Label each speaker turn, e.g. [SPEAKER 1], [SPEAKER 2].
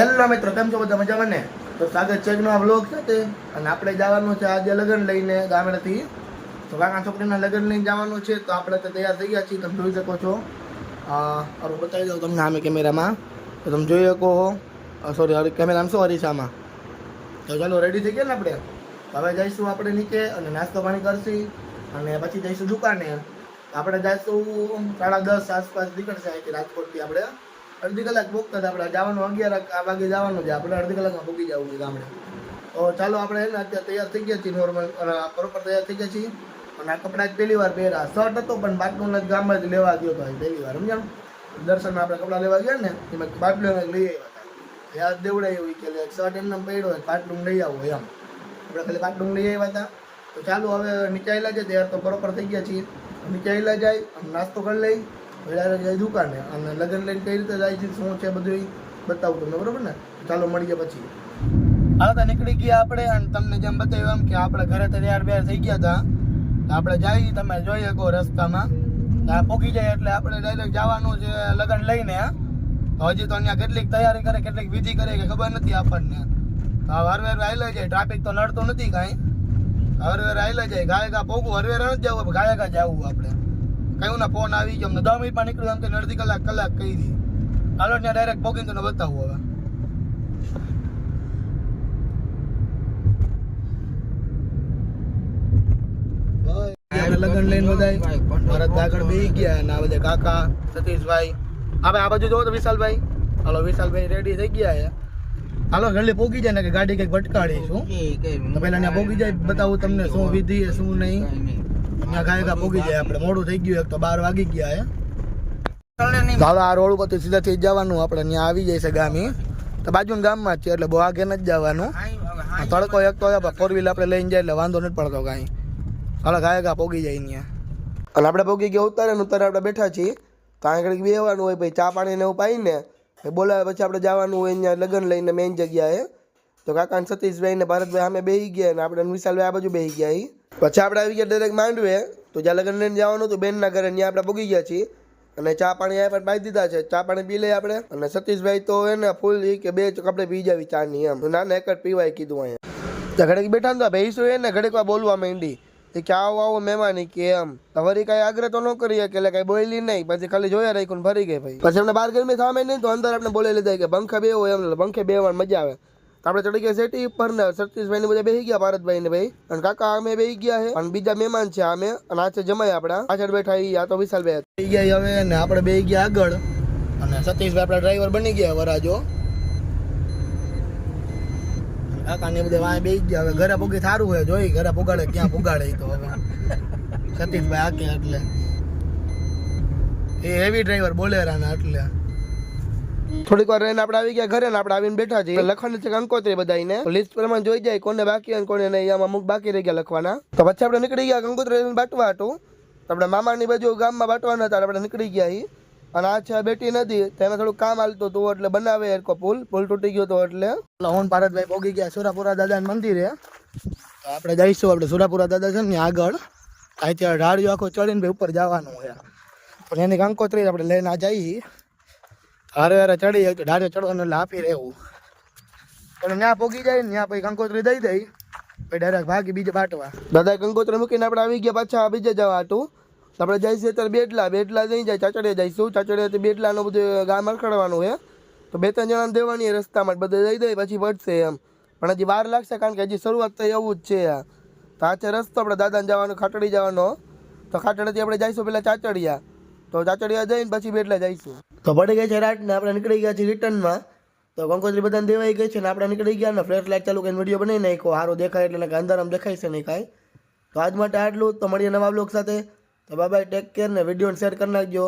[SPEAKER 1] Hello મિત્રો, કેમ છો બધા? મજામાં ને? તો સ્વાગત છે આજનો આ વ્લોગ સાથે. અને આપણે જવાનું છે આજે લગ્ન લઈને ગામડેથી. તો કાકા છોકરીના લગ્ન લઈને જવાનું છે. તો આપણે તો તૈયાર થઈ ગયા છીએ, તમે જોઈ શકો છો. હું બતાવી દઉં તમને આમે કેમેરામાં, તો તમે જોઈ શકો. સોરી, કેમેરામાં શું અરીસામાં. તો ચાલો રેડી થઈ ગયા ને આપણે. હવે જઈશું આપણે નીચે અને નાસ્તો પાણી કરશી અને પછી જઈશું દુકાને. આપણે જઈશું 10:30 આસપાસ નીકળશે અહીંથી રાજકોટથી. આપણે અડધી કલાક ભોગતા આપણે જવાનું 11 વાગે જવાનું છે. આપણે અડધી કલાકમાં ભોગી જવું છે ગામડે. તો ચાલો આપણે એને અત્યારે તૈયાર થઈ ગયા છીએ, નોર્મલ બરોબર તૈયાર થઈ ગયા છીએ. અને આ કપડાં જ પહેલી વાર પહેર્યા. શર્ટ હતો પણ બાટલું ગામમાં જ લેવા ગયો હતો પહેલી વાર, સમજાણું. દર્શનમાં આપણે કપડાં લેવા ગયા ને એમાં બાટલું લઈ આવ્યા હતા. યાદ દેવડાય એવું કે શર્ટ એમને પડ્યો બાટલું લઈ આવો એમ. આપણે ખાલી બાટલું લઈ આવ્યા હતા. તો ચાલો હવે નીચાયેલા છે તૈયાર તો બરોબર થઈ ગયા છીએ. નીચાયેલા જાય નાસ્તો કરી લઈ જાય દુકાને અને લગ્ન લઈને કઈ રીતે જાય છે, શું છે બધું બતાવું તમને, બરોબર ને? ચાલો મળીએ પછી. હાલ તો નીકળી ગયા આપણે અને તમને જેમ બતાવ્યું એમ કે આપણે ઘરે તૈયાર બેર થઈ ગયા હતા. આપણે જઈએ, તમે જોઈ શકો રસ્તામાં ત્યાં પહોંચી જાય એટલે આપણે ડાયરેક્ટ જવાનું છે લગ્ન લઈને. તો હજી તો અહીંયા કેટલીક તૈયારી કરે, કેટલીક વિધિ કરે કે ખબર નથી આપણને. હરવેર આવેલા જાય, ટ્રાફિક તો નડતો નથી કાંઈ. હરવેર આવેલા જાય, ગાયકા પોગું હરવેર નથી જવું, ગાયકા જવું આપણે. કયું ના ફોન આવી ગયો, અમને 10 મિનિટમાં નીકળ્યું એમ કે અડધી કલાક કહી દી. હાલો ત્યાં ડાયરેક્ટ પોગીને તમને બતાવું હવે. લગ્ન લઈને બધા ભરત આગળ બેસી ગયા અને આ બધા કાકા સતીશભાઈ, હવે આ બાજુ જોવો તો વિશાલભાઈ. હાલો વિશાલભાઈ રેડી થઈ ગયા છે. હાલો જલ્દી પોગી જાય ને કે ગાડી કંઈક ભટકાડીશું. તો પેલા ત્યાં પોગી જાય બતાવું તમને શું વિધિ છે શું નહીં. ત્યાં ગાયકા પોગી જાય, આપણે મોડું થઈ ગયું, એક તો 12 વાગી ગયા હે. હાલો આ રોડ ઉપર સીધા થઈ જવાનું, આપણે ત્યાં આવી જાય છે ગામી. તો બાજુના ગામમાં જ છે એટલે બહુ આગે નથી જવાનું. તડકો એક તો 4 વ્હીલ આપણે લઈને જાય એટલે વાંધો નથી પડતો કાંઈ. હાલો ગાયકા પોગી જાય ત્યાં. અને આપણે પોગી ગયા ઉતારે આપણે બેઠા છીએ. તો અહીં ઘડીક બેસવાનું હોય, ભાઈ ચા પાણી ને એવું પાઈને બોલાવે પછી આપણે જવાનું હોય અહીંયા લગ્ન લઈને મેઇન જગ્યાએ. તો કાકા સતીશભાઈ ને ભારતભાઈ સામે બેસી ગયા ને આપણે વિશાલભાઈ આ બાજુ બેસી ગયા. પછી આપણે આવી ગયા ડાયરેક્ટ માંડવે. તો જ્યાં લગ્ન લઈને જવાનું હતું બેનના ઘરે, ત્યાં આપણે પોગી ગયા છીએ. અને ચા પાણી આ પણ પાઈ દીધા છે, ચા પાણી પી લઈએ આપણે. અને સતીશભાઈ તો એને ફૂલ કે 2 કપડે પી જાવી ચાની એમ, ના એક જ પીવાય કીધું અહીંયા. તો ઘડીક બેઠા ને ભેંસું એને ઘડીક વાર બોલવા માંડી કે આવો મહેમાની કે એમ. વળી કઈ આગ્રહ તો ન કરીએ કે કઈ બોલી નહીં, પછી ખાલી જોયા રાખીને ફરી ગઈ ભાઈ. પછી એમને બહાર ગરમી થવા નહીં તો અંદર આપણે બોલી લીધા કે પંખે બેવો એમ, પંખે બેવાની મજા આવે. તો આપણે ચડી ગયા સેટી ઉપર ને સતીશભાઈ ને બધા બેસી ગયા, ભારતભાઈ ને ભાઈ અને કાકા અમે બેસી ગયા છે. અને બીજા મહેમાન છે અમે અને આ છે જમાઈ આપણા પાછળ બેઠા. આ તો વિશાલભાઈ બેસી ગયા હવે ને આપણે બેસી ગયા આગળ. અને સતીશભાઈ આપણા ડ્રાઈવર બની ગયા વરાજો. કાકા ને બધા વાય બેસી ગયા. હવે ઘરે પોગી સારું હોય, જોઈ ઘરે પોગાડે ક્યાં પોગાડે. તો હવે સતીશભાઈ આકે એટલે એ હેવી ડ્રાઈવર બોલેરાના એટલે. થોડીક વાર રહીને આપણે આવી ગયા ઘરે ને આપણે આવીને બેઠા છીએ. લખવાનું છે કંકોત્રી બધાને લિસ્ટ પ્રમાણે જોઈ જાય કોને બાકી અને કોને નહીં. આમાં અમુક બાકી રહી ગયા લખવાના. તો પછી આપણે નીકળી ગયા કંકોત્રી બાટવા હતું. આપણે મામાની બાજુ ગામમાં બાટવાના હતા, આપણે નીકળી ગયા. અને આ છે બેટી નદી, તેને થોડું કામ હાલતું હતું એટલે બનાવે પુલ તૂટી ગયો હતો એટલે. હું ભારતભાઈ પોગી ગયા સુરાપુરા દાદાના મંદિરે. આપણે જઈશું, આપણે સુરાપુરા દાદા છે ને આગળ અહીંથી ઢાળિયો આખો ચડીને ભાઈ ઉપર જવાનું હોય. પણ એની કંકોત્રી આપણે લઈને આ જઈએ. હારે ચડી ઢાળિયો ચડવાનું એટલે આપી રહેવું. પણ ત્યાં પોગી જાય ને ત્યાં પછી કંકોત્રી દઈ દઈ પછી ડાયરેક્ટ ભાગી બીજે બાટવા. દાદા કંકોત્રી મૂકીને આપણે આવી ગયા પાછા બીજે જવા હતું. આપણે જઈશું અત્યારે બેટલા જઈ જાય ચાચડીએ જઈશું. ચાચડીએથી બેટલાનું બધું ગામ અરખડવાનું હોય. તો 2-3 જણાને દેવાની રસ્તામાં બધે દઈ દઈ પછી વધશે એમ. પણ હજી વાર લાગશે કારણ કે હજી શરૂઆત થઈ એવું જ છે. તો આ છે રસ્તો આપણે દાદાને જવાનો, ખાટડી જવાનો. તો ખાટડીથી આપણે જઈશું પેલા ચાચડિયા. તો ચાચડિયા જઈને પછી બેટલા જઈશું. તો પડી ગઈ છે રાત ને આપણે નીકળી ગયા છીએ રિટર્નમાં. તો કંકોત્રી બધાને દેવાઈ ગઈ છે ને આપણે નીકળી ગયા ને ફ્લેશ લાઈટ ચાલુ કરીને વિડીયો બનાવી નાખ્યો. સારું દેખાય એટલે અંધારામાં દેખાય છે નહીં કાંઈ. તો આજ માટે આટલું. તો મળીએ નવા બ્લોગ સાથે. તો બાય બાય, ટેક કેર ને વિડીયોને શેર કરી નાખજો.